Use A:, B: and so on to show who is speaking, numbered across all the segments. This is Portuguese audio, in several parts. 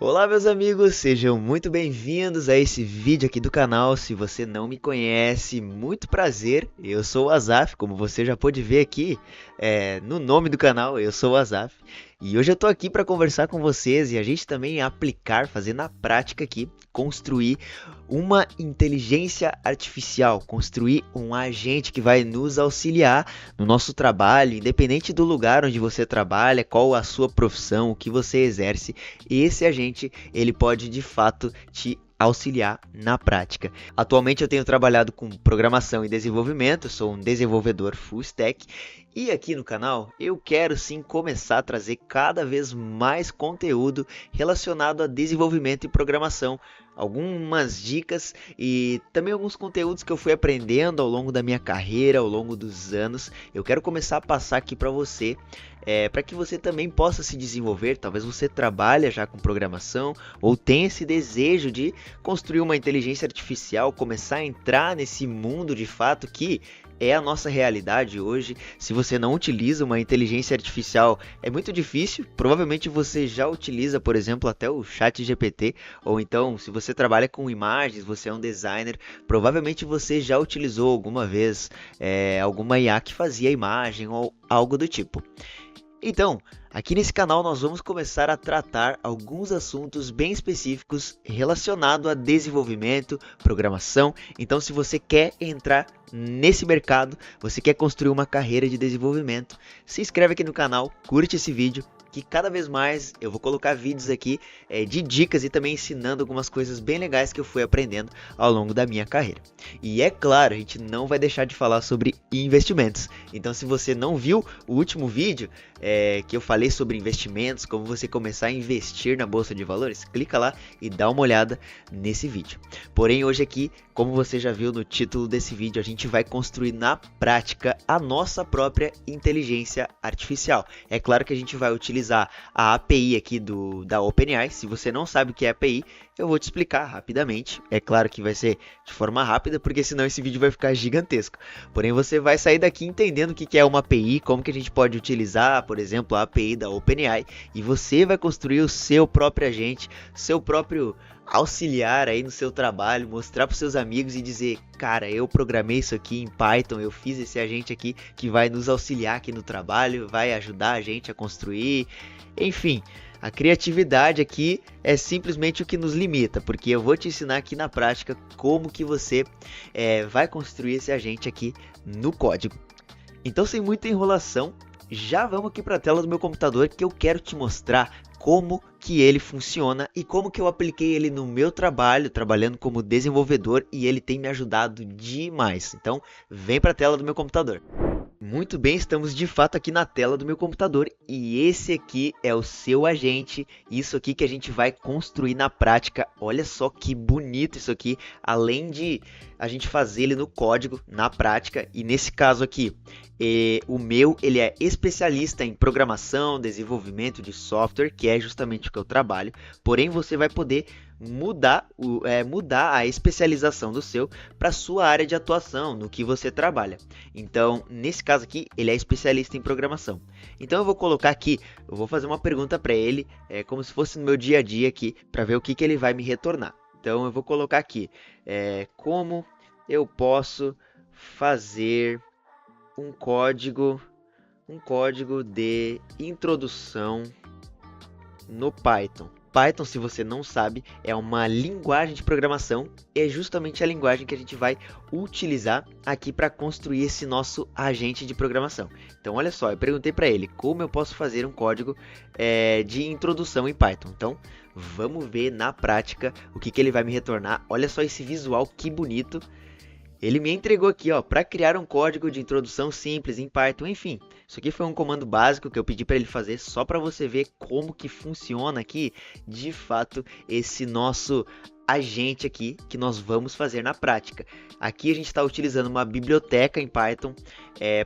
A: Olá, meus amigos, sejam muito bem-vindos a esse vídeo aqui do canal. Se você não me conhece, muito prazer, eu sou o Azaf, como você já pôde ver aqui no nome do canal, eu sou o Azaf. E hoje eu tô aqui para conversar com vocês e a gente também aplicar, fazer na prática aqui, construir uma inteligência artificial, construir um agente que vai nos auxiliar no nosso trabalho, independente do lugar onde você trabalha, qual a sua profissão, o que você exerce, esse agente ele pode de fato te auxiliar na prática. Atualmente eu tenho trabalhado com programação e desenvolvimento, sou um desenvolvedor full stack e aqui no canal eu quero sim começar a trazer cada vez mais conteúdo relacionado a desenvolvimento e programação, algumas dicas e também alguns conteúdos que eu fui aprendendo ao longo da minha carreira, ao longo dos anos. Eu quero começar a passar aqui para você, para que você também possa se desenvolver. Talvez você trabalhe já com programação ou tenha esse desejo de construir uma inteligência artificial, começar a entrar nesse mundo de fato que é a nossa realidade hoje. Se você não utiliza uma inteligência artificial, é muito difícil. Provavelmente você já utiliza, por exemplo, até o ChatGPT, ou então, se você trabalha com imagens, você é um designer, provavelmente você já utilizou alguma vez alguma IA que fazia imagem ou algo do tipo. Então, aqui nesse canal nós vamos começar a tratar alguns assuntos bem específicos relacionados a desenvolvimento, programação. Então, se você quer entrar nesse mercado, você quer construir uma carreira de desenvolvimento, se inscreve aqui no canal, curte esse vídeo, que cada vez mais eu vou colocar vídeos aqui de dicas e também ensinando algumas coisas bem legais que eu fui aprendendo ao longo da minha carreira. E é claro, a gente não vai deixar de falar sobre investimentos. Então, se você não viu o último vídeo que eu falei sobre investimentos, como você começar a investir na bolsa de valores, clica lá e dá uma olhada nesse vídeo. Porém, hoje aqui, como você já viu no título desse vídeo, a gente vai construir na prática a nossa própria inteligência artificial. É claro que a gente vai utilizar a API aqui da OpenAI. Se você não sabe o que é API, eu vou te explicar rapidamente. É claro que vai ser de forma rápida, porque senão esse vídeo vai ficar gigantesco. Porém, você vai sair daqui entendendo o que é uma API, como que a gente pode utilizar, por exemplo, a API da OpenAI, e você vai construir o seu próprio agente, seu próprio auxiliar aí no seu trabalho, mostrar para os seus amigos e dizer: cara, eu programei isso aqui em Python, eu fiz esse agente aqui que vai nos auxiliar aqui no trabalho, vai ajudar a gente a construir. Enfim, a criatividade aqui é simplesmente o que nos limita, porque eu vou te ensinar aqui na prática como que você vai construir esse agente aqui no código. Então, sem muita enrolação, já vamos aqui para a tela do meu computador que eu quero te mostrar como que ele funciona e como que eu apliquei ele no meu trabalho, trabalhando como desenvolvedor, e ele tem me ajudado demais. Então, vem para a tela do meu computador. Muito bem, estamos de fato aqui na tela do meu computador e esse aqui é o seu agente, isso aqui que a gente vai construir na prática. Olha só que bonito isso aqui, além de a gente fazer ele no código, na prática. E nesse caso aqui, o meu ele é especialista em programação, desenvolvimento de software, que é justamente o que eu trabalho, porém você vai poder mudar a especialização do seu para sua área de atuação, no que você trabalha. Então, nesse caso aqui, ele é especialista em programação. Então, eu vou colocar aqui, eu vou fazer uma pergunta para ele, como se fosse no meu dia a dia aqui, para ver o que ele vai me retornar. Então, eu vou colocar aqui, como eu posso fazer um código de introdução no Python. Python, se você não sabe, é uma linguagem de programação, é justamente a linguagem que a gente vai utilizar aqui para construir esse nosso agente de programação. Então, olha só, eu perguntei para ele como eu posso fazer um código de introdução em Python. Então, vamos ver na prática o que ele vai me retornar. Olha só esse visual, que bonito. Ele me entregou aqui, ó, para criar um código de introdução simples em Python. Enfim, isso aqui foi um comando básico que eu pedi para ele fazer só para você ver como que funciona aqui, de fato, esse nosso agente aqui que nós vamos fazer na prática. Aqui a gente está utilizando uma biblioteca em Python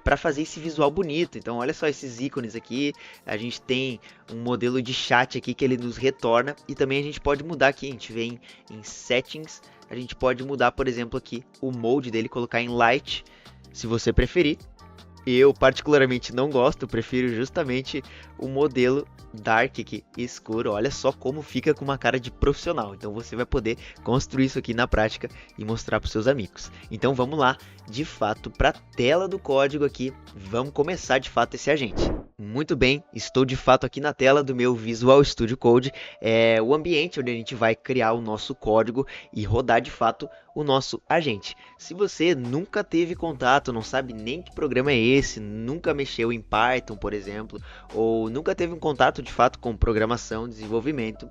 A: para fazer esse visual bonito. Então, olha só esses ícones aqui. A gente tem um modelo de chat aqui que ele nos retorna e também a gente pode mudar aqui. A gente vem em Settings. A gente pode mudar, por exemplo, aqui o mode dele, colocar em Light, se você preferir. eu particularmente não gosto, eu prefiro justamente o modelo Dark aqui, escuro. Olha só como fica com uma cara de profissional. Então você vai poder construir isso aqui na prática e mostrar para os seus amigos. Então vamos lá, de fato, para a tela do código aqui. Vamos começar de fato esse agente. Muito bem, estou de fato aqui na tela do meu Visual Studio Code, o ambiente onde a gente vai criar o nosso código e rodar de fato o nosso agente. Se você nunca teve contato, não sabe nem que programa é esse, nunca mexeu em Python, por exemplo, ou nunca teve um contato de fato com programação, desenvolvimento,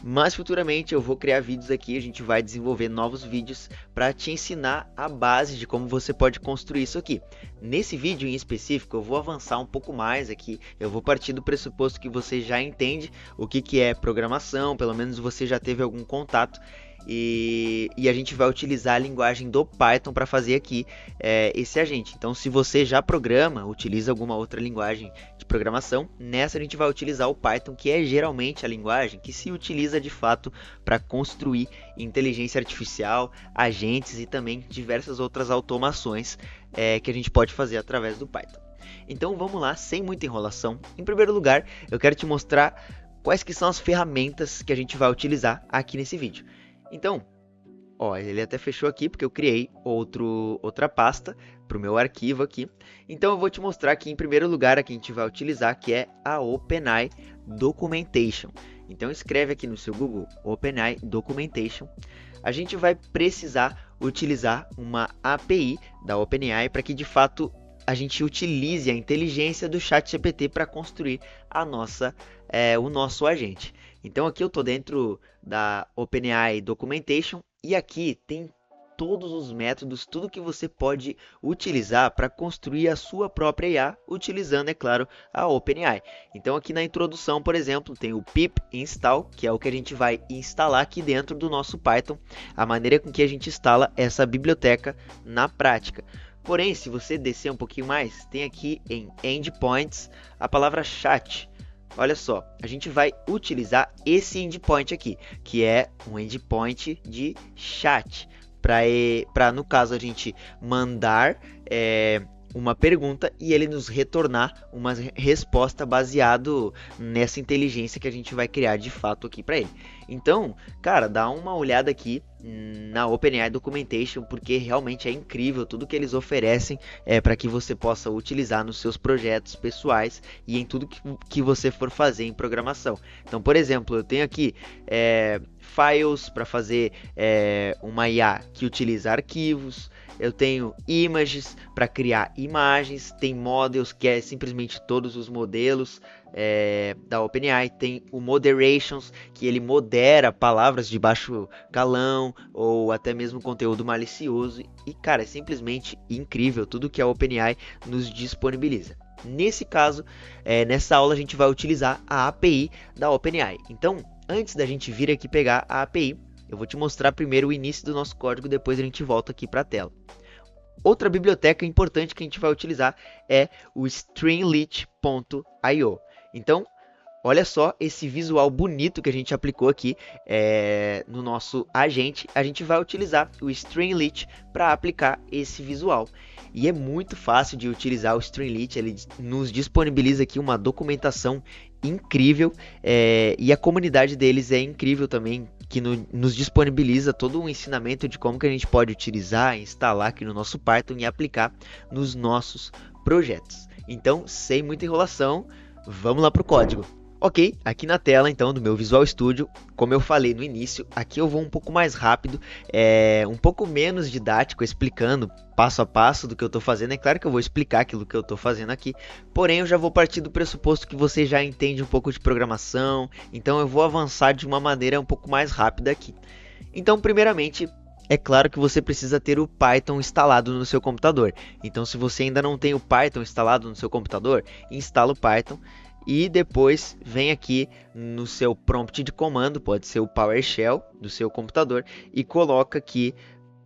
A: mas futuramente eu vou criar vídeos aqui, a gente vai desenvolver novos vídeos para te ensinar a base de como você pode construir isso aqui. Nesse vídeo em específico eu vou avançar um pouco mais aqui, eu vou partir do pressuposto que você já entende o que é programação, pelo menos você já teve algum contato. E a gente vai utilizar a linguagem do Python para fazer aqui esse agente. Então, se você já programa, utiliza alguma outra linguagem de programação, nessa a gente vai utilizar o Python, que é geralmente a linguagem que se utiliza de fato para construir inteligência artificial, agentes e também diversas outras automações que a gente pode fazer através do Python. Então, vamos lá, sem muita enrolação. Em primeiro lugar, eu quero te mostrar quais que são as ferramentas que a gente vai utilizar aqui nesse vídeo. Então, ele até fechou aqui porque eu criei outra pasta para o meu arquivo aqui. Então eu vou te mostrar aqui em primeiro lugar a que a gente vai utilizar, que é a OpenAI Documentation. Então escreve aqui no seu Google OpenAI Documentation. A gente vai precisar utilizar uma API da OpenAI para que de fato a gente utilize a inteligência do ChatGPT para construir o nosso agente. Então aqui eu estou dentro da OpenAI Documentation e aqui tem todos os métodos, tudo que você pode utilizar para construir a sua própria IA, utilizando, é claro, a OpenAI. Então aqui na introdução, por exemplo, tem o pip install, que é o que a gente vai instalar aqui dentro do nosso Python, a maneira com que a gente instala essa biblioteca na prática. Porém, se você descer um pouquinho mais, tem aqui em Endpoints a palavra chat. Olha só, a gente vai utilizar esse endpoint aqui, que é um endpoint de chat, para no caso a gente mandar uma pergunta e ele nos retornar uma resposta baseado nessa inteligência que a gente vai criar de fato aqui para ele. Então, cara, dá uma olhada aqui na OpenAI Documentation, porque realmente é incrível tudo que eles oferecem para que você possa utilizar nos seus projetos pessoais e em tudo que você for fazer em programação. Então, por exemplo, eu tenho aqui files para fazer uma IA que utiliza arquivos. Eu tenho images para criar imagens, tem models que é simplesmente todos os modelos da OpenAI, tem o moderations que ele modera palavras de baixo calão ou até mesmo conteúdo malicioso e cara, é simplesmente incrível tudo que a OpenAI nos disponibiliza. Nesse caso, nessa aula a gente vai utilizar a API da OpenAI. Então, antes da gente vir aqui pegar a API, eu vou te mostrar primeiro o início do nosso código, depois a gente volta aqui para a tela. Outra biblioteca importante que a gente vai utilizar é o Streamlit.io. Então, olha só esse visual bonito que a gente aplicou aqui no nosso agente. A gente vai utilizar o Streamlit para aplicar esse visual. E é muito fácil de utilizar o Streamlit, ele nos disponibiliza aqui uma documentação incrível e a comunidade deles é incrível também, que nos disponibiliza todo um ensinamento de como que a gente pode utilizar, instalar aqui no nosso Python e aplicar nos nossos projetos. Então, sem muita enrolação, vamos lá para o código. Ok, aqui na tela então do meu Visual Studio, como eu falei no início, aqui eu vou um pouco mais rápido, um pouco menos didático, explicando passo a passo do que eu estou fazendo. É claro que eu vou explicar aquilo que eu estou fazendo aqui, porém eu já vou partir do pressuposto que você já entende um pouco de programação, então eu vou avançar de uma maneira um pouco mais rápida aqui. Então, primeiramente, é claro que você precisa ter o Python instalado no seu computador. Então, se você ainda não tem o Python instalado no seu computador, instala o Python. E depois vem aqui no seu prompt de comando, pode ser o PowerShell do seu computador, e coloca aqui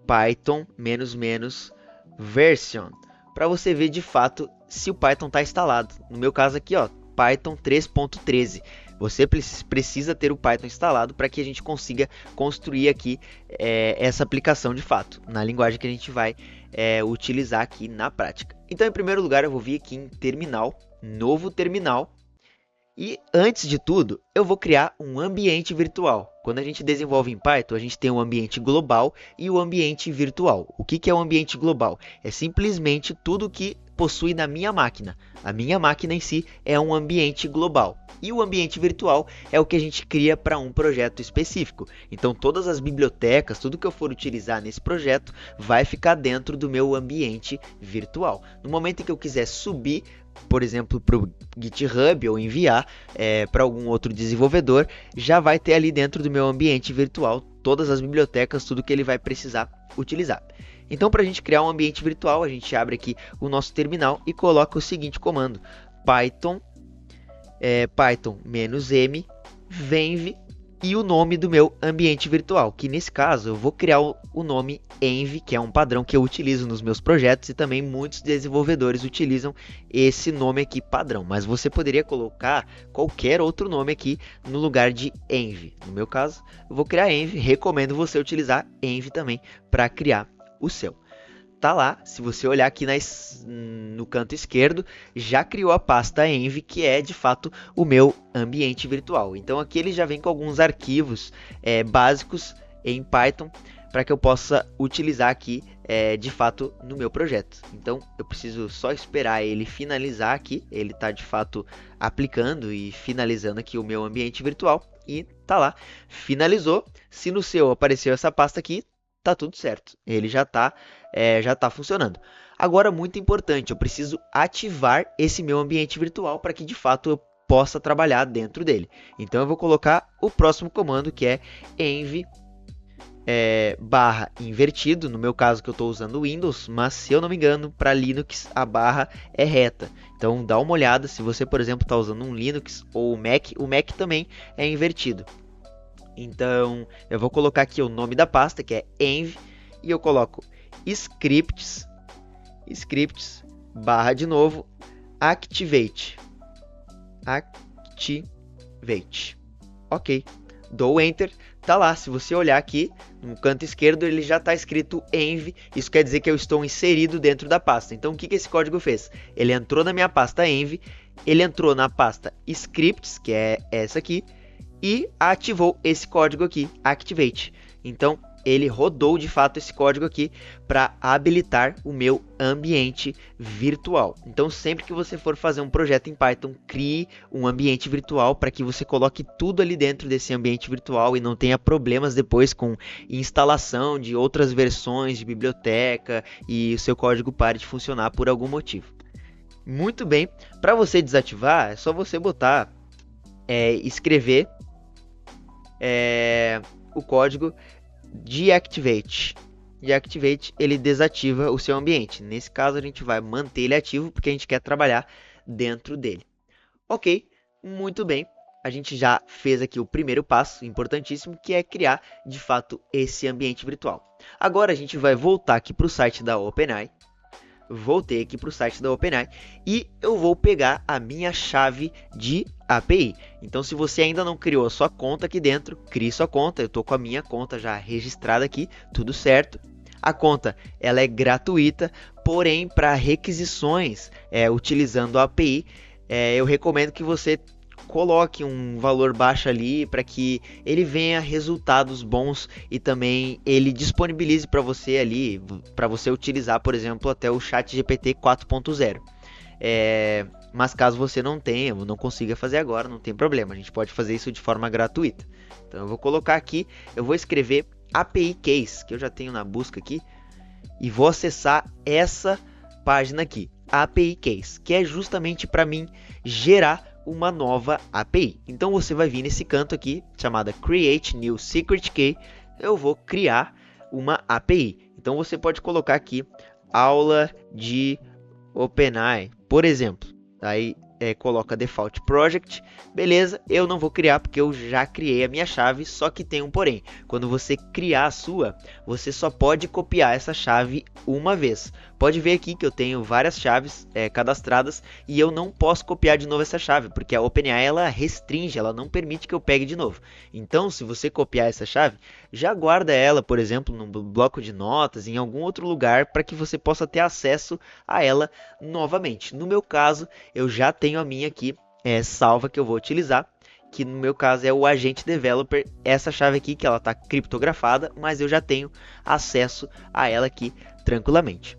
A: Python -- version, para você ver de fato se o Python está instalado. No meu caso aqui, ó, Python 3.13. Você precisa ter o Python instalado para que a gente consiga construir aqui essa aplicação de fato, na linguagem que a gente vai utilizar aqui na prática. Então, em primeiro lugar, eu vou vir aqui em terminal, novo terminal. E antes de tudo, eu vou criar um ambiente virtual. Quando a gente desenvolve em Python, a gente tem um ambiente global e o ambiente virtual. O que é o ambiente global? É simplesmente tudo que possui na minha máquina. A minha máquina em si é um ambiente global. E o ambiente virtual é o que a gente cria para um projeto específico. Então, todas as bibliotecas, tudo que eu for utilizar nesse projeto, vai ficar dentro do meu ambiente virtual. No momento em que eu quiser subir, por exemplo, para o GitHub ou enviar para algum outro desenvolvedor, já vai ter ali dentro do meu ambiente virtual todas as bibliotecas, tudo que ele vai precisar utilizar. Então, para a gente criar um ambiente virtual, a gente abre aqui o nosso terminal e coloca o seguinte comando: Python -m venv e o nome do meu ambiente virtual, que nesse caso eu vou criar o nome env, que é um padrão que eu utilizo nos meus projetos e também muitos desenvolvedores utilizam esse nome aqui padrão, mas você poderia colocar qualquer outro nome aqui no lugar de env. No meu caso, eu vou criar env, recomendo você utilizar env também para criar o seu. Tá lá, se você olhar aqui no canto esquerdo, já criou a pasta env, que é de fato o meu ambiente virtual. Então aqui ele já vem com alguns arquivos básicos em Python para que eu possa utilizar aqui de fato no meu projeto. Então eu preciso só esperar ele finalizar aqui, ele está de fato aplicando e finalizando aqui o meu ambiente virtual e tá lá, finalizou. Se no seu apareceu essa pasta aqui, tá tudo certo, ele já tá funcionando. Agora, muito importante, eu preciso ativar esse meu ambiente virtual para que de fato eu possa trabalhar dentro dele. Então eu vou colocar o próximo comando, que é env barra invertido, no meu caso que eu estou usando Windows, mas se eu não me engano, para Linux a barra é reta. Então dá uma olhada, se você, por exemplo, está usando um Linux ou o Mac também é invertido. Então eu vou colocar aqui o nome da pasta, que é env, e eu coloco scripts barra de novo activate. Ok, dou enter, tá lá. Se você olhar aqui no canto esquerdo, ele já está escrito env. Isso quer dizer que eu estou inserido dentro da pasta. Então o que esse código fez? Ele entrou na minha pasta env, ele entrou na pasta scripts, que é essa aqui, e ativou esse código aqui, activate. Então ele rodou de fato esse código aqui para habilitar o meu ambiente virtual. Então sempre que você for fazer um projeto em Python, crie um ambiente virtual para que você coloque tudo ali dentro desse ambiente virtual e não tenha problemas depois com instalação de outras versões de biblioteca e o seu código pare de funcionar por algum motivo. Muito bem, para você desativar é só você botar, escrever o código deactivate. Deactivate, ele desativa o seu ambiente. Nesse caso a gente vai manter ele ativo porque a gente quer trabalhar dentro dele. Ok, muito bem. A gente já fez aqui o primeiro passo importantíssimo, que é criar de fato esse ambiente virtual. Agora a gente vai voltar aqui para o site da OpenAI. Voltei aqui para o site da OpenAI e eu vou pegar a minha chave de API. Então, se você ainda não criou a sua conta aqui dentro, crie sua conta. Eu estou com a minha conta já registrada aqui, tudo certo. A conta ela é gratuita, porém para requisições utilizando a API, eu recomendo que você coloque um valor baixo ali para que ele venha resultados bons e também ele disponibilize para você ali, para você utilizar, por exemplo, até o ChatGPT 4.0. Mas caso você não tenha, não consiga fazer agora, não tem problema, a gente pode fazer isso de forma gratuita. Então eu vou colocar aqui, eu vou escrever API Case, que eu já tenho na busca aqui, e vou acessar essa página aqui, API Case, que é justamente para mim gerar uma nova API. Então você vai vir nesse canto aqui, chamada Create New Secret Key, eu vou criar uma API. Então você pode colocar aqui aula de OpenAI, por exemplo. Aí coloca Default Project, beleza, eu não vou criar porque eu já criei a minha chave, só que tem um porém. Quando você criar a sua, você só pode copiar essa chave uma vez. Pode ver aqui que eu tenho várias chaves cadastradas e eu não posso copiar de novo essa chave, porque a OpenAI ela restringe, ela não permite que eu pegue de novo. Então, se você copiar essa chave, já guarda ela, por exemplo, num bloco de notas, em algum outro lugar, para que você possa ter acesso a ela novamente. No meu caso, eu já tenho a minha aqui salva que eu vou utilizar, que no meu caso é o agente developer, essa chave aqui que ela está criptografada, mas eu já tenho acesso a ela aqui tranquilamente.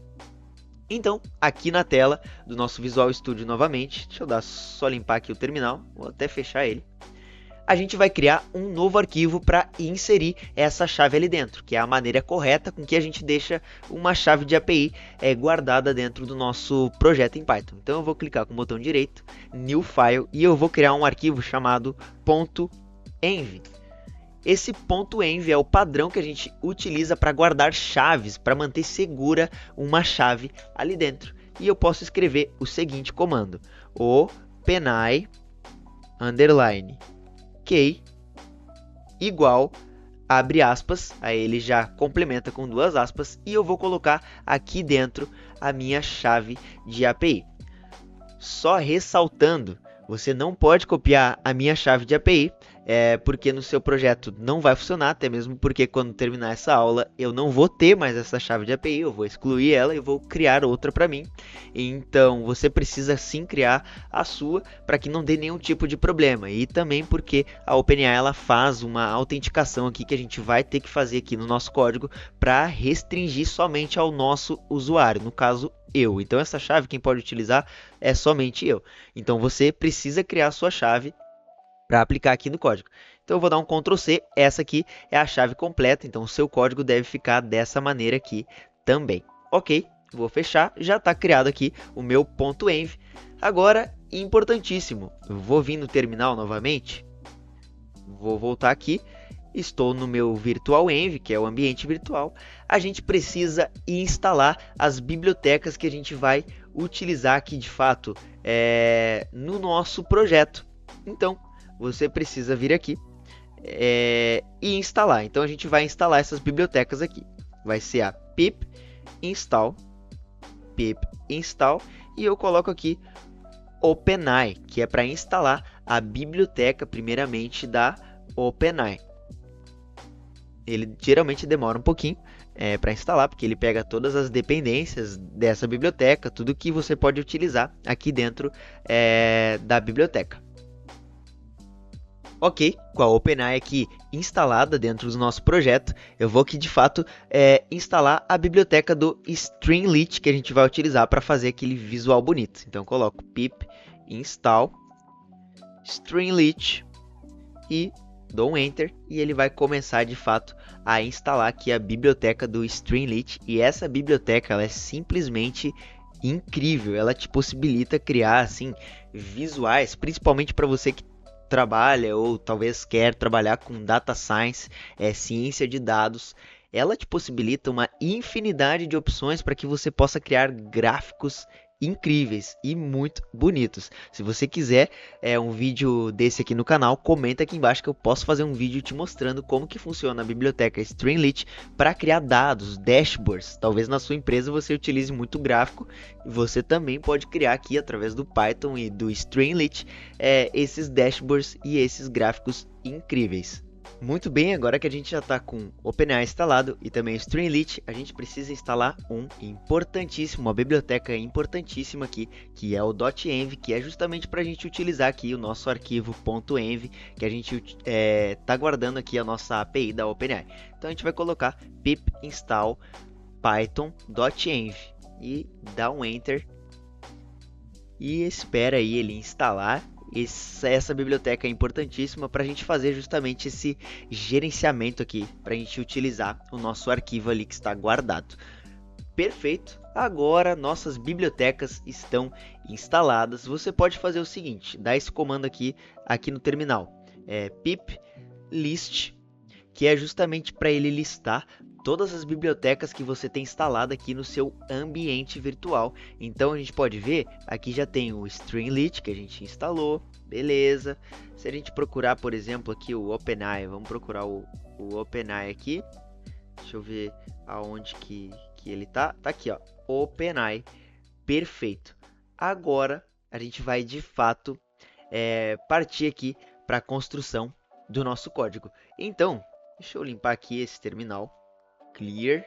A: Então, aqui na tela do nosso Visual Studio novamente, deixa eu só limpar aqui o terminal, vou até fechar ele. A gente vai criar um novo arquivo para inserir essa chave ali dentro, que é a maneira correta com que a gente deixa uma chave de API guardada dentro do nosso projeto em Python. Então eu vou clicar com o botão direito, New File, e eu vou criar um arquivo chamado .env. Esse .env é o padrão que a gente utiliza para guardar chaves, para manter segura uma chave ali dentro. E eu posso escrever o seguinte comando: openai underline key igual, abre aspas, aí ele já complementa com duas aspas, e eu vou colocar aqui dentro a minha chave de API. Só ressaltando, você não pode copiar a minha chave de API, porque no seu projeto não vai funcionar, até mesmo porque quando terminar essa aula eu não vou ter mais essa chave de API, eu vou excluir ela e vou criar outra para mim. Então você precisa sim criar a sua para que não dê nenhum tipo de problema, e também porque a OpenAI ela faz uma autenticação aqui que a gente vai ter que fazer aqui no nosso código para restringir somente ao nosso usuário, no caso eu. Então essa chave quem pode utilizar é somente eu. Então você precisa criar a sua chave para aplicar aqui no código. Então eu vou dar um Ctrl C, essa aqui é a chave completa, então o seu código deve ficar dessa maneira aqui também. Ok, vou fechar, já está criado aqui o meu .env. Agora, importantíssimo, eu vou vir no terminal novamente, vou voltar aqui, estou no meu virtual env, que é o ambiente virtual. A gente precisa instalar as bibliotecas que a gente vai utilizar aqui de fato no nosso projeto. Então, você precisa vir aqui e instalar. Então a gente vai instalar essas bibliotecas aqui. Vai ser a pip install, e eu coloco aqui OpenAI, que é para instalar a biblioteca primeiramente da OpenAI. Ele geralmente demora um pouquinho para instalar, porque ele pega todas as dependências dessa biblioteca, tudo que você pode utilizar aqui dentro da biblioteca. Ok, com a OpenAI aqui instalada dentro do nosso projeto, eu vou aqui de fato instalar a biblioteca do Streamlit que a gente vai utilizar para fazer aquele visual bonito. Então eu coloco pip install Streamlit e dou um Enter, e ele vai começar de fato a instalar aqui a biblioteca do Streamlit. E essa biblioteca ela é simplesmente incrível, ela te possibilita criar assim visuais, principalmente para você que trabalha ou talvez quer trabalhar com data science, ciência de dados. Ela te possibilita uma infinidade de opções para que você possa criar gráficos incríveis e muito bonitos. Se você quiser um vídeo desse aqui no canal, comenta aqui embaixo que eu posso fazer um vídeo te mostrando como que funciona a biblioteca Streamlit para criar dados, dashboards. Talvez na sua empresa você utilize muito gráfico, e você também pode criar aqui através do Python e do Streamlit esses dashboards e esses gráficos incríveis. Muito bem, agora que a gente já está com OpenAI instalado e também Streamlit, a gente precisa instalar uma biblioteca importantíssima aqui, que é o .env, que é justamente para a gente utilizar aqui o nosso arquivo .env, que a gente está guardando aqui a nossa API da OpenAI. Então a gente vai colocar pip install python.env e dá um Enter e espera aí ele instalar. Essa biblioteca é importantíssima para a gente fazer justamente esse gerenciamento aqui, para a gente utilizar o nosso arquivo ali que está guardado. Perfeito, agora nossas bibliotecas estão instaladas. Você pode fazer o seguinte, dá esse comando aqui no terminal, pip list, que é justamente para ele listar todas as bibliotecas que você tem instalado aqui no seu ambiente virtual. Então a gente pode ver, aqui já tem o Streamlit que a gente instalou, beleza. Se a gente procurar, por exemplo, aqui o OpenAI, vamos procurar o OpenAI aqui. Deixa eu ver aonde que ele tá. Tá aqui, ó. OpenAI. Perfeito. Agora a gente vai de fato partir aqui para a construção do nosso código. Então, deixa eu limpar aqui esse terminal. Clear.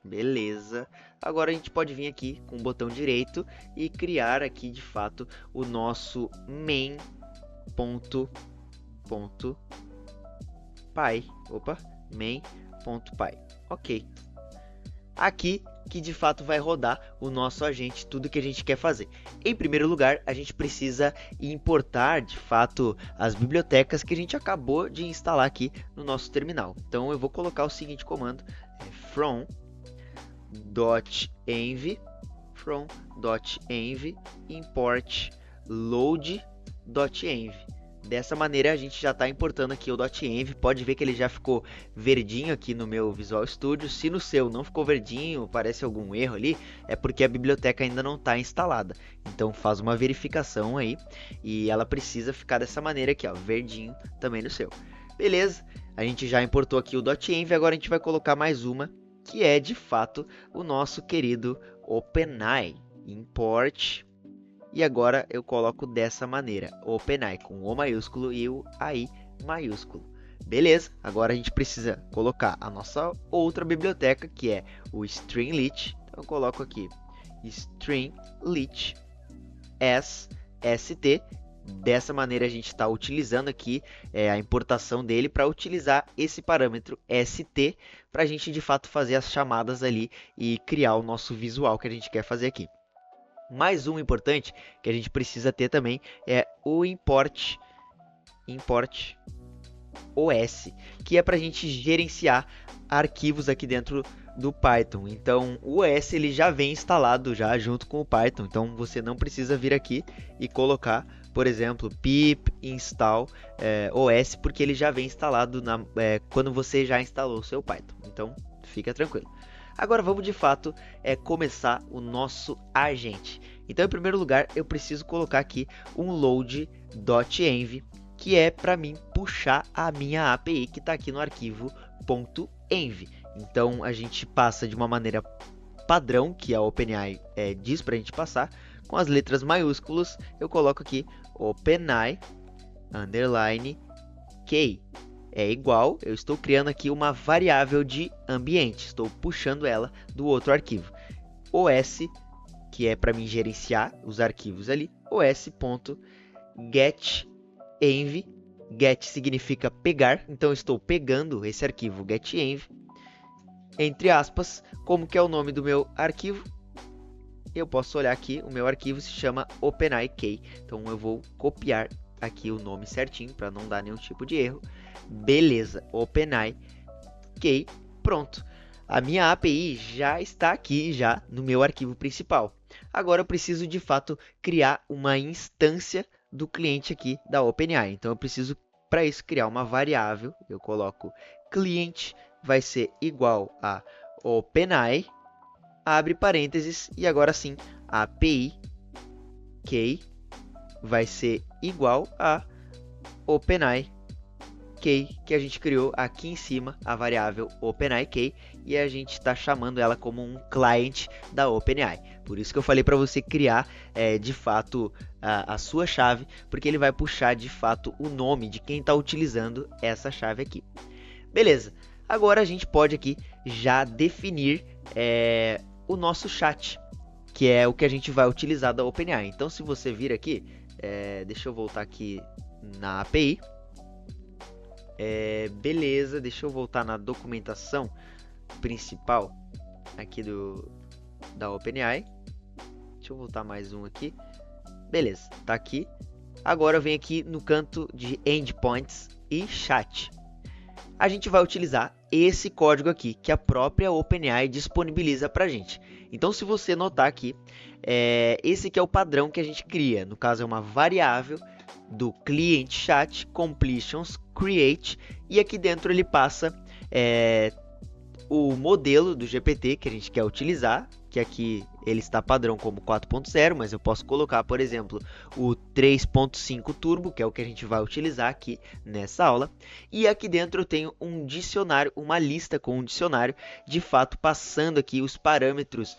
A: Beleza. Agora a gente pode vir aqui com o botão direito e criar aqui de fato o nosso main.py. Opa, main.py. Ok. Aqui que de fato vai rodar o nosso agente, tudo que a gente quer fazer. Em primeiro lugar, a gente precisa importar de fato as bibliotecas que a gente acabou de instalar aqui no nosso terminal. Então eu vou colocar o seguinte comando, from.env import load.env. Dessa maneira a gente já está importando aqui o .env, pode ver que ele já ficou verdinho aqui no meu Visual Studio. Se no seu não ficou verdinho, parece algum erro ali, é porque a biblioteca ainda não está instalada. Então faz uma verificação aí e ela precisa ficar dessa maneira aqui, ó, verdinho também no seu. Beleza, a gente já importou aqui o .env, agora a gente vai colocar mais uma, que é de fato o nosso querido OpenAI. Import. E agora eu coloco dessa maneira, OpenAI com O maiúsculo e o AI maiúsculo. Beleza, agora a gente precisa colocar a nossa outra biblioteca, que é o Stringlit. Então eu coloco aqui Stringlit ST. Dessa maneira a gente está utilizando aqui a importação dele para utilizar esse parâmetro ST para a gente de fato fazer as chamadas ali e criar o nosso visual que a gente quer fazer aqui. Mais um importante que a gente precisa ter também é o import OS, que é para a gente gerenciar arquivos aqui dentro do Python. Então o OS ele já vem instalado já junto com o Python, então você não precisa vir aqui e colocar, por exemplo, pip install OS, porque ele já vem instalado quando você já instalou o seu Python. Então fica tranquilo. Agora vamos de fato começar o nosso agente. Então em primeiro lugar eu preciso colocar aqui um load.env, que é para mim puxar a minha API que está aqui no arquivo .env. Então a gente passa de uma maneira padrão que a OpenAI diz para a gente passar, com as letras maiúsculas. Eu coloco aqui OpenAI underline key. É igual, eu estou criando aqui uma variável de ambiente, estou puxando ela do outro arquivo. OS, que é para mim gerenciar os arquivos ali, os.getEnv. Get significa pegar, então eu estou pegando esse arquivo getEnv, entre aspas, como que é o nome do meu arquivo. Eu posso olhar aqui, o meu arquivo se chama OpenAI Key, então eu vou copiar aqui o nome certinho para não dar nenhum tipo de erro. Beleza, OpenAI Key, pronto. A minha API já está aqui já no meu arquivo principal. Agora eu preciso de fato criar uma instância do cliente aqui da OpenAI. Então eu preciso para isso criar uma variável. Eu coloco client vai ser igual a OpenAI, abre parênteses, e agora sim API Key vai ser igual a OpenAI Key, que a gente criou aqui em cima, a variável OpenAI Key, e a gente está chamando ela como um client da OpenAI. Por isso que eu falei para você criar de fato a sua chave, porque ele vai puxar de fato o nome de quem está utilizando essa chave aqui. Beleza, agora a gente pode aqui já definir o nosso chat, que é o que a gente vai utilizar da OpenAI. Então se você vir aqui, deixa eu voltar aqui na API. Beleza, deixa eu voltar na documentação principal aqui da OpenAI. Deixa eu voltar mais um aqui. Beleza, tá aqui. Agora eu venho aqui no canto de endpoints e chat. A gente vai utilizar esse código aqui que a própria OpenAI disponibiliza para a gente. Então se você notar aqui, esse aqui é o padrão que a gente cria. No caso é uma variável do client chat completions create, e aqui dentro ele passa o modelo do GPT que a gente quer utilizar, que aqui ele está padrão como 4.0, mas eu posso colocar, por exemplo, o 3.5 Turbo, que é o que a gente vai utilizar aqui nessa aula. E aqui dentro eu tenho um dicionário, uma lista com um dicionário, de fato passando aqui os parâmetros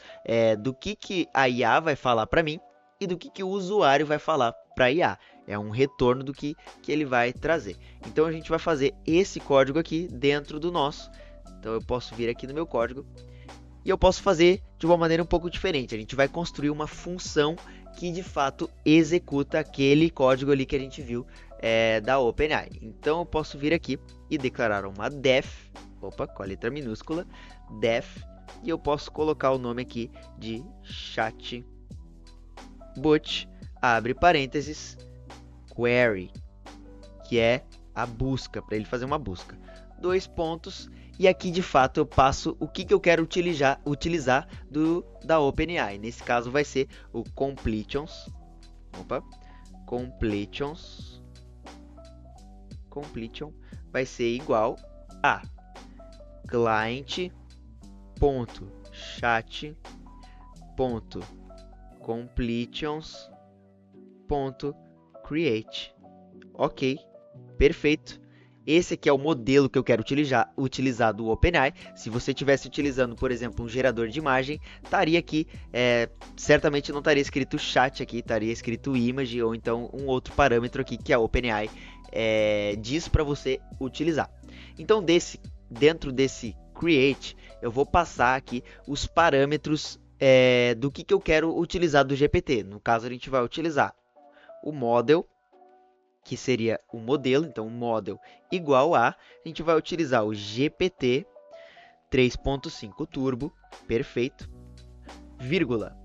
A: do que a IA vai falar para mim e do que o usuário vai falar para a IA. É um retorno do que ele vai trazer. Então a gente vai fazer esse código aqui dentro do nosso. Então eu posso vir aqui no meu código e eu posso fazer de uma maneira um pouco diferente. A gente vai construir uma função que de fato executa aquele código ali que a gente viu da OpenAI. Então eu posso vir aqui e declarar uma def, com a letra minúscula, def, e eu posso colocar o nome aqui de chatbot, abre parênteses, query, que é a busca, para ele fazer uma busca. 2 pontos. E aqui de fato eu passo o que eu quero utilizar da OpenAI. Nesse caso vai ser o completions. Completion vai ser igual a client.chat.completions.create. Ok, perfeito. Esse aqui é o modelo que eu quero utilizar do OpenAI. Se você estivesse utilizando, por exemplo, um gerador de imagem, estaria aqui, certamente não estaria escrito chat aqui, estaria escrito image ou então um outro parâmetro aqui que a OpenAI diz para você utilizar. Então, dentro desse create, eu vou passar aqui os parâmetros do que eu quero utilizar do GPT. No caso, a gente vai utilizar o model, que seria o modelo, então o model igual a gente vai utilizar o GPT 3.5 Turbo, perfeito, vírgula.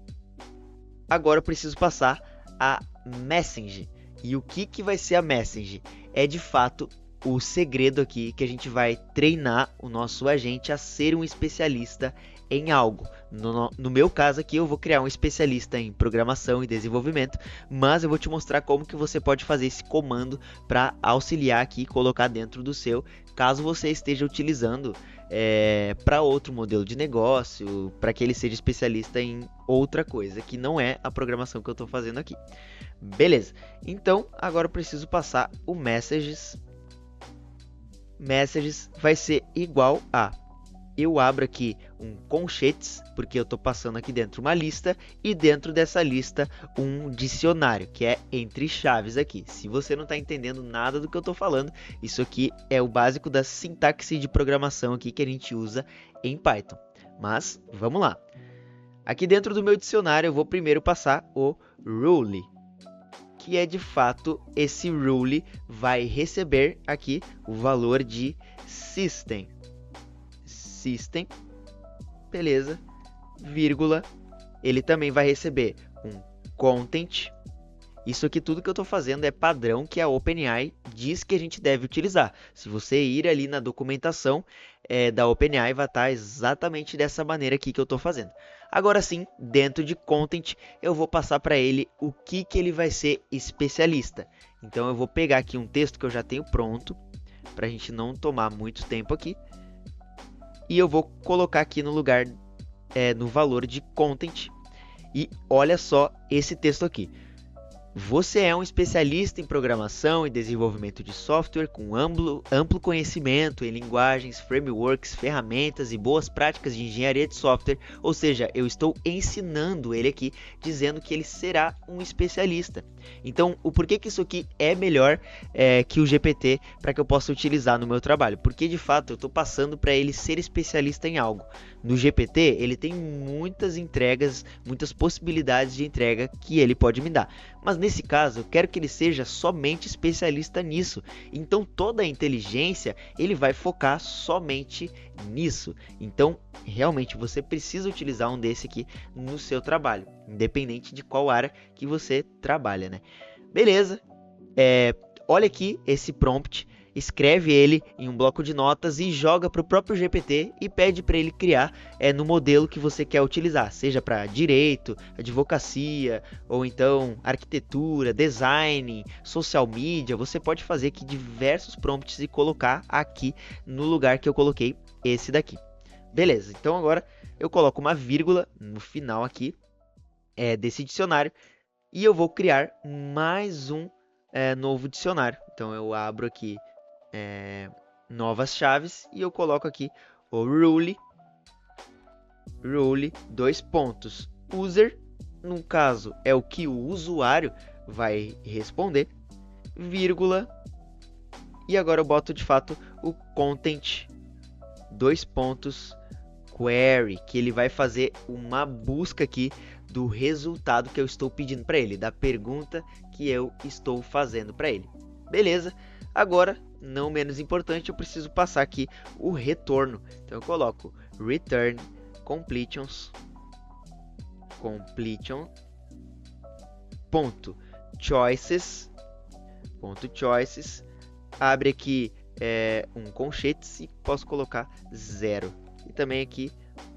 A: Agora eu preciso passar a message. E o que vai ser a message? É de fato o segredo aqui que a gente vai treinar o nosso agente a ser um especialista em algo. No meu caso aqui eu vou criar um especialista em programação e desenvolvimento, mas eu vou te mostrar como que você pode fazer esse comando para auxiliar aqui e colocar dentro do seu, caso você esteja utilizando para outro modelo de negócio, para que ele seja especialista em outra coisa, que não é a programação que eu estou fazendo aqui. Beleza, então agora eu preciso passar o messages. Messages vai ser igual a, eu abro aqui um conchetes, porque eu estou passando aqui dentro uma lista, e dentro dessa lista um dicionário, que é entre chaves aqui. Se você não está entendendo nada do que eu estou falando, isso aqui é o básico da sintaxe de programação aqui que a gente usa em Python. Mas, vamos lá. Aqui dentro do meu dicionário eu vou primeiro passar o rule, que é de fato esse rule vai receber aqui o valor de system, beleza, vírgula, ele também vai receber um content. Isso aqui tudo que eu estou fazendo é padrão que a OpenAI diz que a gente deve utilizar. Se você ir ali na documentação da OpenAI, vai estar exatamente dessa maneira aqui que eu estou fazendo. Agora sim, dentro de content, eu vou passar para ele o que ele vai ser especialista. Então eu vou pegar aqui um texto que eu já tenho pronto, para a gente não tomar muito tempo aqui. E eu vou colocar aqui no lugar, no valor de content. E olha só esse texto aqui. Você é um especialista em programação e desenvolvimento de software com amplo conhecimento em linguagens, frameworks, ferramentas e boas práticas de engenharia de software. Ou seja, eu estou ensinando ele aqui, dizendo que ele será um especialista. Então, o porquê que isso aqui é melhor que o GPT para que eu possa utilizar no meu trabalho? Porque, de fato, eu estou passando para ele ser especialista em algo. No GPT, ele tem muitas entregas, muitas possibilidades de entrega que ele pode me dar. Mas nesse caso, eu quero que ele seja somente especialista nisso. Então, toda a inteligência, ele vai focar somente nisso. Então, realmente, você precisa utilizar um desse aqui no seu trabalho, independente de qual área que você trabalha, né? Beleza. Olha aqui esse prompt. Escreve ele em um bloco de notas e joga para o próprio GPT e pede para ele criar no modelo que você quer utilizar, seja para direito, advocacia, ou então arquitetura, design, social media. Você pode fazer aqui diversos prompts e colocar aqui no lugar que eu coloquei esse daqui. Beleza, então agora eu coloco uma vírgula no final aqui desse dicionário e eu vou criar mais um novo dicionário. Então eu abro aqui novas chaves e eu coloco aqui o rule, dois pontos, user, no caso é o que o usuário vai responder, vírgula, e agora eu boto de fato o content, dois pontos, query, que ele vai fazer uma busca aqui do resultado que eu estou pedindo para ele, da pergunta que eu estou fazendo para ele. Beleza? Agora, não menos importante, eu preciso passar aqui o retorno. Então eu coloco return completion ponto choices, abre aqui um colchetes e posso colocar 0. E também aqui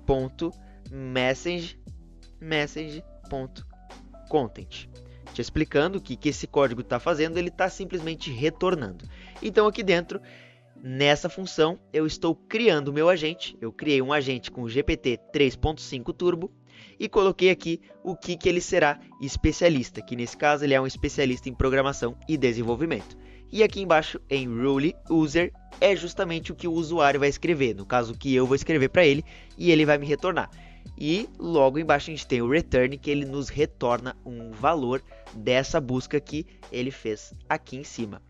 A: ponto message ponto content. Te explicando o que esse código está fazendo, ele está simplesmente retornando. Então aqui dentro, nessa função, eu estou criando o meu agente. Eu criei um agente com o GPT 3.5 Turbo e coloquei aqui o que ele será especialista, que nesse caso ele é um especialista em programação e desenvolvimento. E aqui embaixo, em rule user, é justamente o que o usuário vai escrever, no caso o que eu vou escrever para ele, e ele vai me retornar. E logo embaixo a gente tem o return, que ele nos retorna um valor dessa busca que ele fez aqui em cima.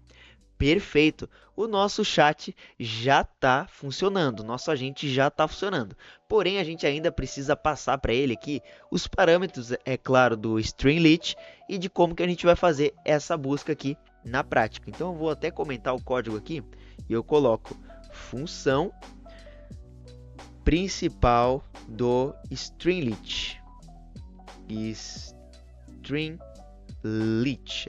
A: Perfeito, o nosso chat já está funcionando, o nosso agente já está funcionando. Porém, a gente ainda precisa passar para ele aqui os parâmetros, é claro, do Streamlit e de como que a gente vai fazer essa busca aqui na prática. Então, eu vou até comentar o código aqui e eu coloco função principal do Streamlit.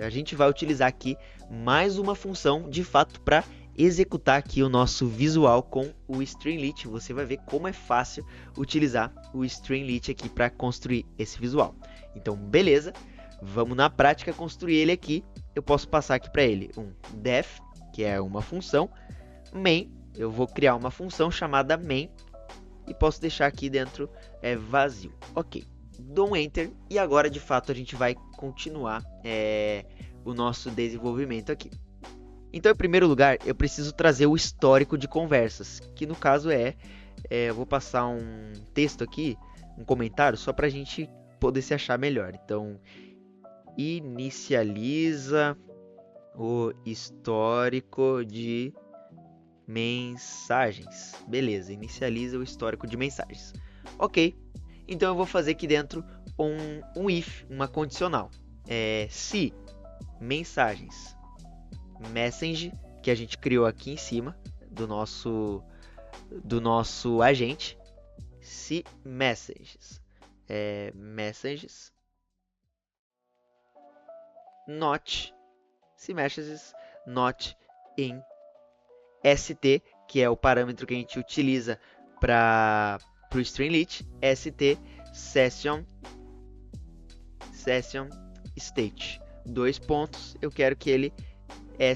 A: A gente vai utilizar aqui mais uma função de fato para executar aqui o nosso visual com o Streamlit. Você vai ver como é fácil utilizar o Streamlit aqui para construir esse visual. Então, beleza, vamos na prática construir ele aqui. Eu posso passar aqui para ele um def, que é uma função, main, eu vou criar uma função chamada main e posso deixar aqui dentro vazio. Ok, dou um enter e agora de fato a gente vai continuar o nosso desenvolvimento aqui. Então, em primeiro lugar, eu preciso trazer o histórico de conversas, que no caso eu vou passar um texto aqui, um comentário, só para a gente poder se achar melhor. Então, inicializa o histórico de mensagens. Beleza, inicializa o histórico de mensagens. Ok, então eu vou fazer aqui dentro um if, uma condicional. Se mensagens message, que a gente criou aqui em cima do nosso agente, se messages not in st, que é o parâmetro que a gente utiliza para o Streamlit, st session state, dois pontos, eu quero que ele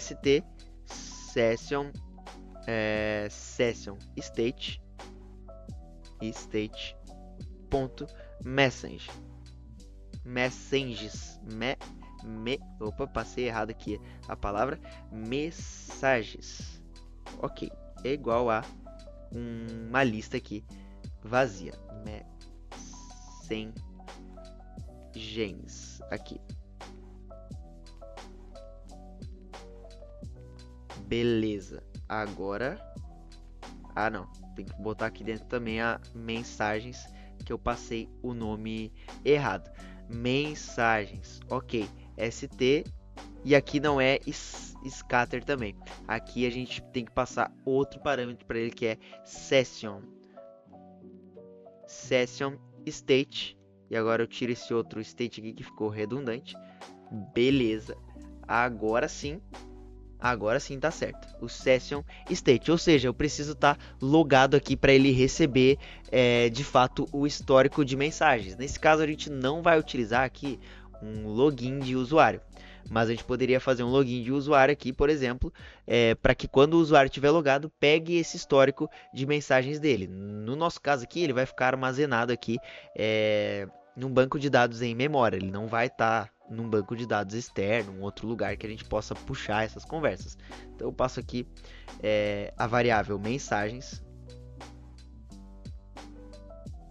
A: st session state ponto message opa, passei errado aqui a palavra mensagens. Ok, é igual a uma lista aqui vazia, mensagens aqui. Beleza, agora não, tem que botar aqui dentro também a mensagens, que eu passei o nome errado. Mensagens, ok, st, e aqui não é scatter também. Aqui a gente tem que passar outro parâmetro para ele, que é session state, e agora eu tiro esse outro state aqui que ficou redundante. Beleza, agora sim tá certo, o session state, ou seja, eu preciso estar logado aqui para ele receber de fato o histórico de mensagens. Nesse caso a gente não vai utilizar aqui um login de usuário, Mas a gente poderia fazer um login de usuário aqui, por exemplo, para que quando o usuário estiver logado, pegue esse histórico de mensagens dele. No nosso caso aqui, ele vai ficar armazenado aqui num banco de dados em memória. Ele não vai estar num banco de dados externo, um outro lugar que a gente possa puxar essas conversas. Então eu passo aqui a variável mensagens.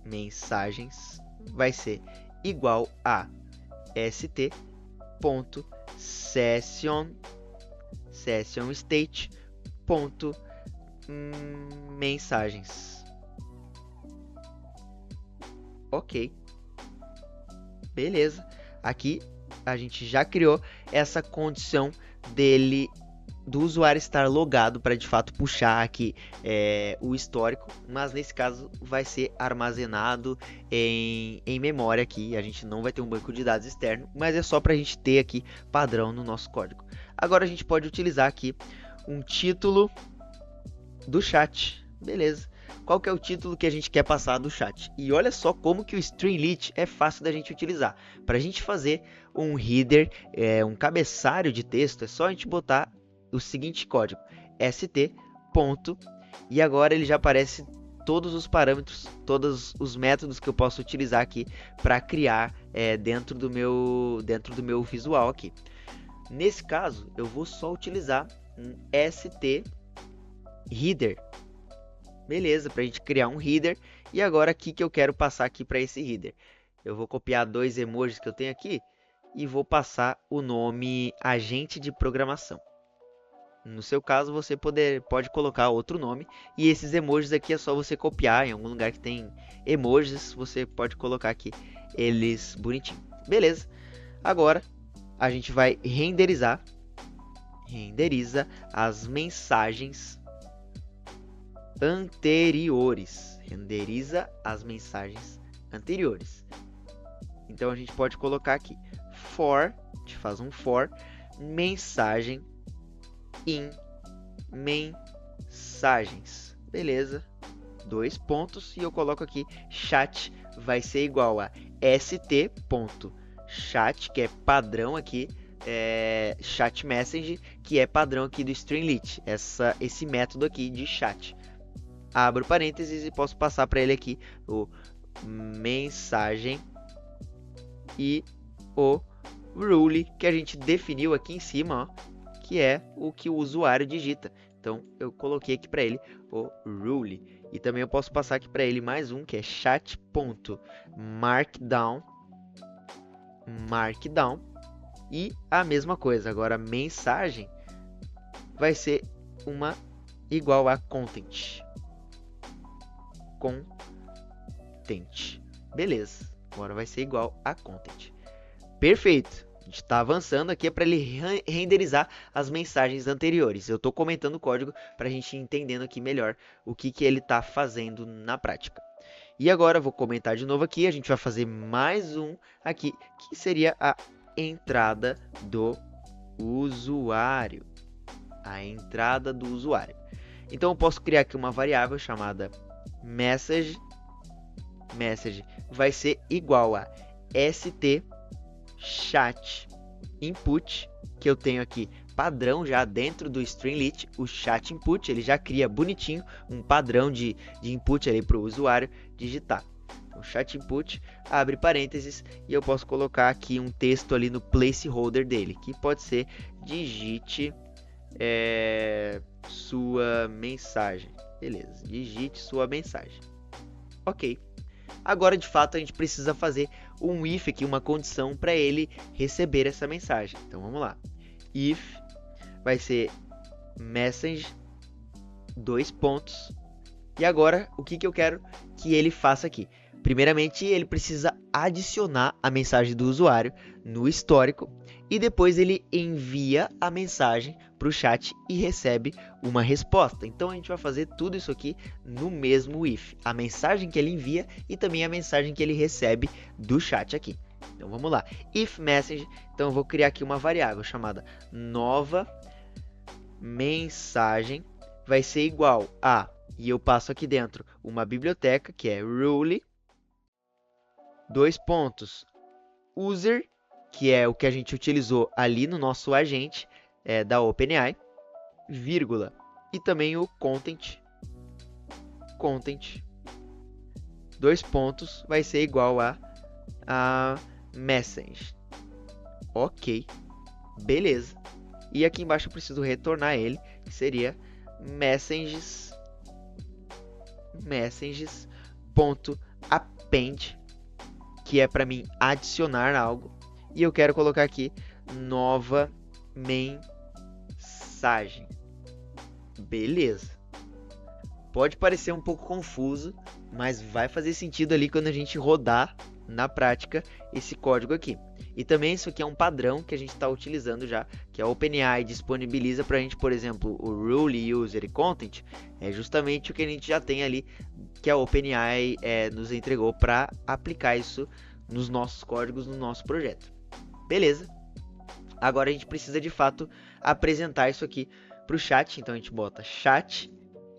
A: Mensagens vai ser igual a st.session.mensagens. Ok, beleza. Aqui a gente já criou essa condição do usuário estar logado para de fato puxar aqui o histórico, mas nesse caso vai ser armazenado em memória aqui. A gente não vai ter um banco de dados externo, mas é só para a gente ter aqui padrão no nosso código. Agora a gente pode utilizar aqui um título do chat, beleza? Qual que é o título que a gente quer passar do chat? E olha só como que o Streamlit é fácil da gente utilizar. Para a gente fazer um header, um cabeçalho de texto, é só a gente botar o seguinte código, st. E agora ele já aparece todos os parâmetros, todos os métodos que eu posso utilizar aqui para criar dentro do meu visual aqui. Nesse caso, eu vou só utilizar um st header. Beleza, para a gente criar um header. E agora aqui que eu quero passar aqui para esse header. Eu vou copiar dois emojis que eu tenho aqui e vou passar o nome agente de programação. No seu caso, você pode colocar outro nome. E esses emojis aqui é só você copiar em algum lugar que tem emojis. Você pode colocar aqui eles bonitinho. Beleza. Agora, a gente vai renderizar. Renderiza as mensagens anteriores. Renderiza as mensagens anteriores. Então, a gente pode colocar aqui for. A gente faz um for. Mensagem em mensagens, beleza, dois pontos, e eu coloco aqui chat vai ser igual a st.chat, que é padrão aqui, chat message, que é padrão aqui do Streamlit, esse método aqui de chat. Abro parênteses e posso passar para ele aqui o mensagem e o rule que a gente definiu aqui em cima, ó, que é o que o usuário digita. Então, eu coloquei aqui para ele o rule. E também eu posso passar aqui para ele mais um, que é chat.markdown. Markdown. E a mesma coisa. Agora, mensagem vai ser igual a content. Content. Beleza. Agora vai ser igual a content. Perfeito. A gente está avançando aqui para ele renderizar as mensagens anteriores. Eu estou comentando o código para a gente ir entendendo aqui melhor o que ele está fazendo na prática. E agora eu vou comentar de novo aqui. A gente vai fazer mais um aqui, que seria a entrada do usuário. A entrada do usuário. Então eu posso criar aqui uma variável chamada message. Message vai ser igual a st chat input, que eu tenho aqui padrão já dentro do Streamlit, o chat input, ele já cria bonitinho um padrão de input ali para o usuário digitar. Então, chat input, abre parênteses, e eu posso colocar aqui um texto ali no placeholder dele, que pode ser digite sua mensagem. Beleza, digite sua mensagem. Ok. Agora, de fato, a gente precisa fazer um if aqui, uma condição para ele receber essa mensagem. Então, vamos lá. If vai ser message, dois pontos. E agora, o que eu quero que ele faça aqui? Primeiramente, ele precisa adicionar a mensagem do usuário no histórico e depois ele envia a mensagem para o chat e recebe uma resposta. Então, a gente vai fazer tudo isso aqui no mesmo if. A mensagem que ele envia e também a mensagem que ele recebe do chat aqui. Então, vamos lá. If message, então eu vou criar aqui uma variável chamada nova mensagem vai ser igual a, e eu passo aqui dentro uma biblioteca que é rule, dois pontos, user que é o que a gente utilizou ali no nosso agente da OpenAI, vírgula, e também o content, dois pontos, vai ser igual a message. Ok, beleza. E aqui embaixo eu preciso retornar ele, que seria messages.append, que é para mim adicionar algo. E eu quero colocar aqui nova mensagem. Beleza. Pode parecer um pouco confuso, mas vai fazer sentido ali quando a gente rodar na prática esse código aqui. E também isso aqui é um padrão que a gente está utilizando já, que a OpenAI disponibiliza para a gente, por exemplo, o Rule, User e Content, é justamente o que a gente já tem ali, que a OpenAI nos entregou para aplicar isso nos nossos códigos, no nosso projeto. Beleza? Agora a gente precisa de fato apresentar isso aqui para o chat, então a gente bota chat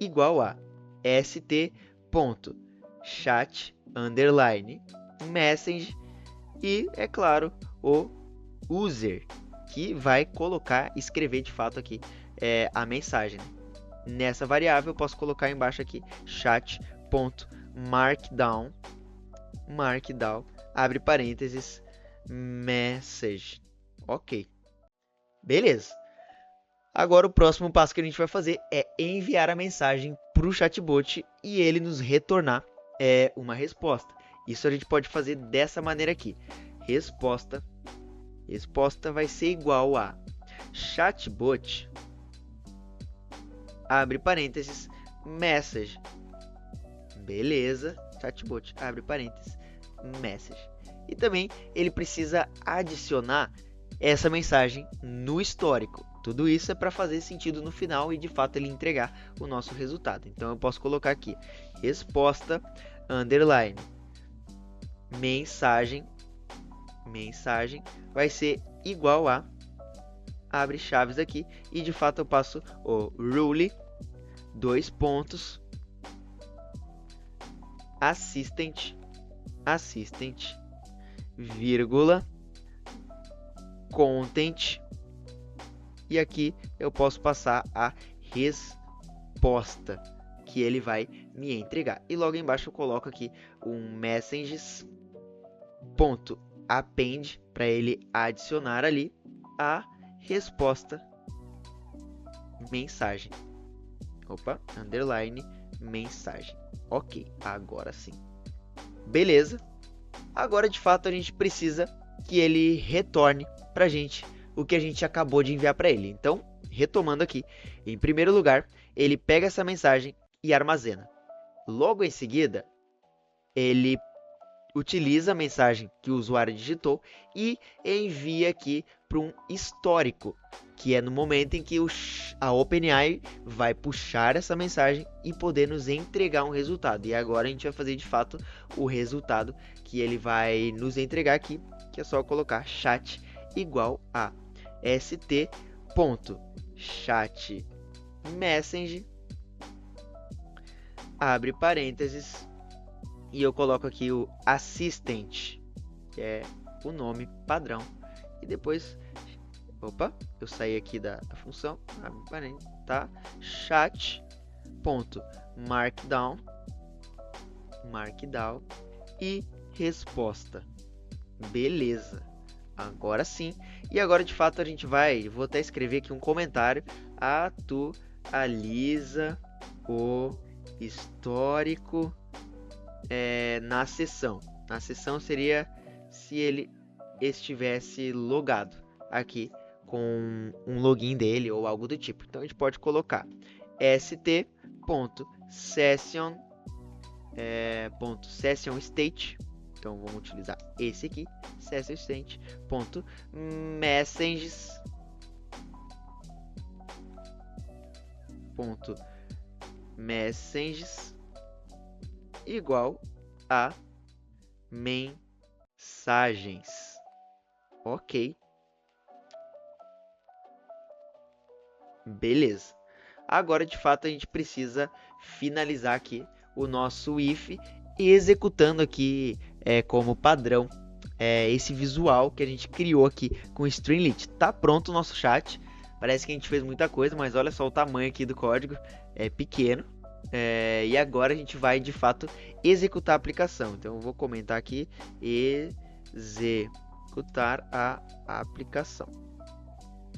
A: igual a st.chat_message e, é claro, o user, que vai escrever de fato aqui a mensagem. Nessa variável eu posso colocar embaixo aqui chat.markdown, abre parênteses, message. Ok. Beleza. Agora o próximo passo que a gente vai fazer é enviar a mensagem para o chatbot e ele nos retornar uma resposta. Isso a gente pode fazer dessa maneira aqui. Resposta vai ser igual a chatbot, abre parênteses, message. Beleza, chatbot, abre parênteses, message. E também ele precisa adicionar essa mensagem no histórico. Tudo isso é para fazer sentido no final e de fato ele entregar o nosso resultado. Então eu posso colocar aqui resposta underline mensagem vai ser igual a, abre chaves aqui, e de fato eu passo o rule, dois pontos, assistant, vírgula, content, e aqui eu posso passar a resposta que ele vai me entregar. E logo embaixo eu coloco aqui um messages.append para ele adicionar ali a resposta mensagem. Underline mensagem. Ok, agora sim. Beleza. Agora de fato a gente precisa que ele retorne para a gente o que a gente acabou de enviar para ele. Então, retomando aqui, em primeiro lugar, ele pega essa mensagem e armazena. Logo em seguida, ele utiliza a mensagem que o usuário digitou e envia aqui para um histórico, que é no momento em que a OpenAI vai puxar essa mensagem e poder nos entregar um resultado. E agora a gente vai fazer de fato o resultado que ele vai nos entregar aqui, que é só colocar chat igual a st.chatMessage, abre parênteses, e eu coloco aqui o assistant, que é o nome padrão, e depois, eu saí aqui da função, abre parênteses, tá? Chat.markdown, e resposta. Beleza. Agora sim. E agora de fato a gente vou até escrever aqui um comentário, atualiza o histórico na sessão. Na sessão seria se ele estivesse logado aqui com um login dele ou algo do tipo. Então a gente pode colocar st.session.sessionState. Então vamos utilizar esse aqui, session.messages igual a mensagens. Ok. Beleza. Agora, de fato, a gente precisa finalizar aqui o nosso if, executando aqui como padrão esse visual que a gente criou aqui com o Streamlit. Tá pronto o nosso chat. Parece que a gente fez muita coisa, mas olha só o tamanho aqui do código, é pequeno. E agora a gente vai de fato executar a aplicação. Então eu vou comentar aqui: executar a aplicação.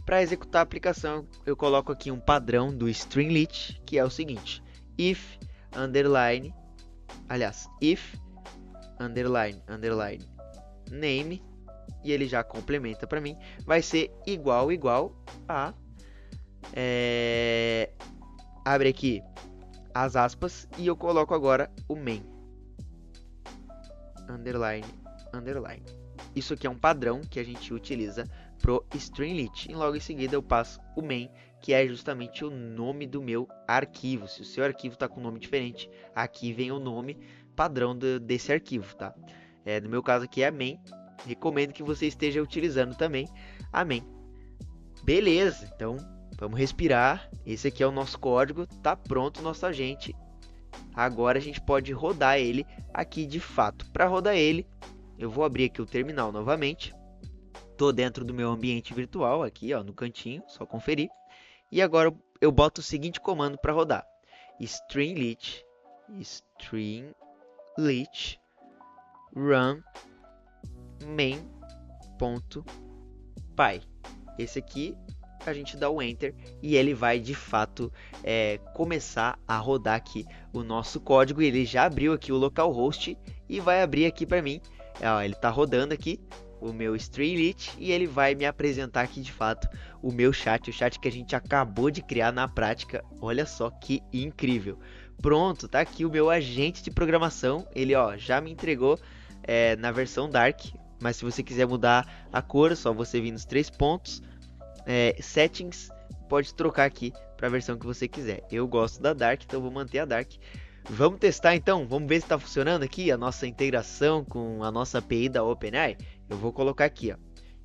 A: Para executar a aplicação, eu coloco aqui um padrão do Streamlit, que é o seguinte: if underline name, e ele já complementa para mim, vai ser igual a abre aqui as aspas e eu coloco agora o main underline. Isso aqui é um padrão que a gente utiliza pro Streamlit. E logo em seguida eu passo o main, que é justamente o nome do meu arquivo. Se o seu arquivo está com um nome diferente, aqui vem o nome padrão desse arquivo, tá? No meu caso aqui é main. Recomendo que você esteja utilizando também a main. Beleza, então vamos respirar. Esse aqui é o nosso código, tá pronto o nosso agente. Agora a gente pode rodar ele aqui de fato. Para rodar ele, eu vou abrir aqui o terminal novamente. Estou dentro do meu ambiente virtual aqui, ó, no cantinho, só conferir. E agora eu boto o seguinte comando para rodar: Streamlit run main.py. Esse aqui a gente dá o enter e ele vai de fato começar a rodar aqui o nosso código. Ele já abriu aqui o localhost e vai abrir aqui para mim. Ele está rodando aqui o meu Streamlit e ele vai me apresentar aqui de fato o meu chat, o chat que a gente acabou de criar na prática. Olha só que incrível. Pronto, tá aqui o meu agente de programação. Ele já me entregou na versão Dark, mas se você quiser mudar a cor, é só você vir nos 3 pontos, settings, pode trocar aqui para a versão que você quiser. Eu gosto da Dark, então vou manter a Dark. Vamos testar então, vamos ver se está funcionando aqui a nossa integração com a nossa API da OpenAI. Eu vou colocar aqui,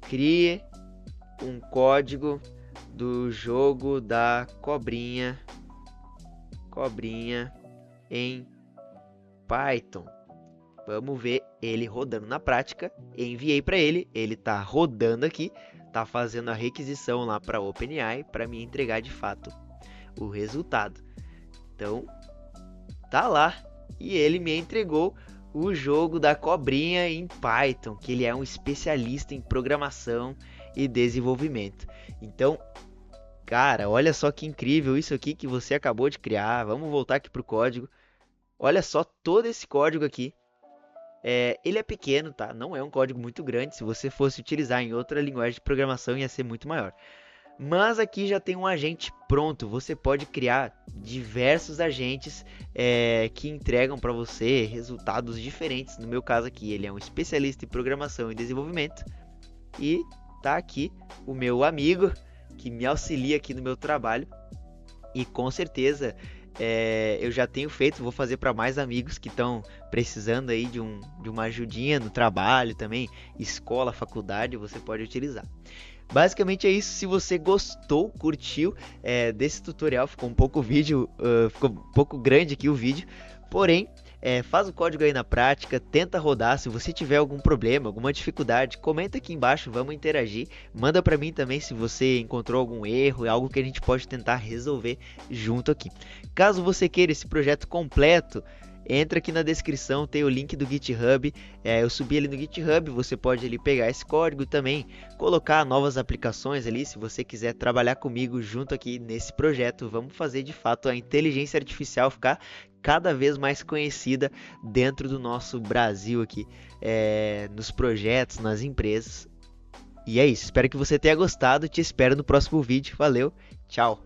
A: crie um código do jogo da cobrinha em Python. Vamos ver ele rodando na prática. Enviei para ele, ele está rodando aqui, está fazendo a requisição lá para a OpenAI para me entregar de fato o resultado. Então, tá lá e ele me entregou o jogo da cobrinha em Python, que ele é um especialista em programação e desenvolvimento. Então, cara, olha só que incrível isso aqui que você acabou de criar. Vamos voltar aqui para o código. Olha só todo esse código aqui. Ele é pequeno, tá? Não é um código muito grande. Se você fosse utilizar em outra linguagem de programação, ia ser muito maior. Mas aqui já tem um agente pronto. Você pode criar diversos agentes que entregam para você resultados diferentes. No meu caso aqui, ele é um especialista em programação e desenvolvimento. E tá aqui o meu amigo que me auxilia aqui no meu trabalho. E com certeza eu já tenho feito, vou fazer para mais amigos que estão precisando aí de uma ajudinha no trabalho também, escola, faculdade, você pode utilizar. Basicamente é isso. Se você gostou, curtiu desse tutorial, ficou um pouco grande aqui o vídeo, porém faz o código aí na prática, tenta rodar. Se você tiver algum problema, alguma dificuldade, comenta aqui embaixo, vamos interagir. Manda para mim também se você encontrou algum erro, algo que a gente pode tentar resolver junto aqui. Caso você queira esse projeto completo, entra aqui na descrição, tem o link do GitHub. Eu subi ali no GitHub, você pode ali pegar esse código também, colocar novas aplicações ali. Se você quiser trabalhar comigo junto aqui nesse projeto, vamos fazer de fato a inteligência artificial ficar cada vez mais conhecida dentro do nosso Brasil aqui, nos projetos, nas empresas. E é isso, espero que você tenha gostado, te espero no próximo vídeo. Valeu, tchau!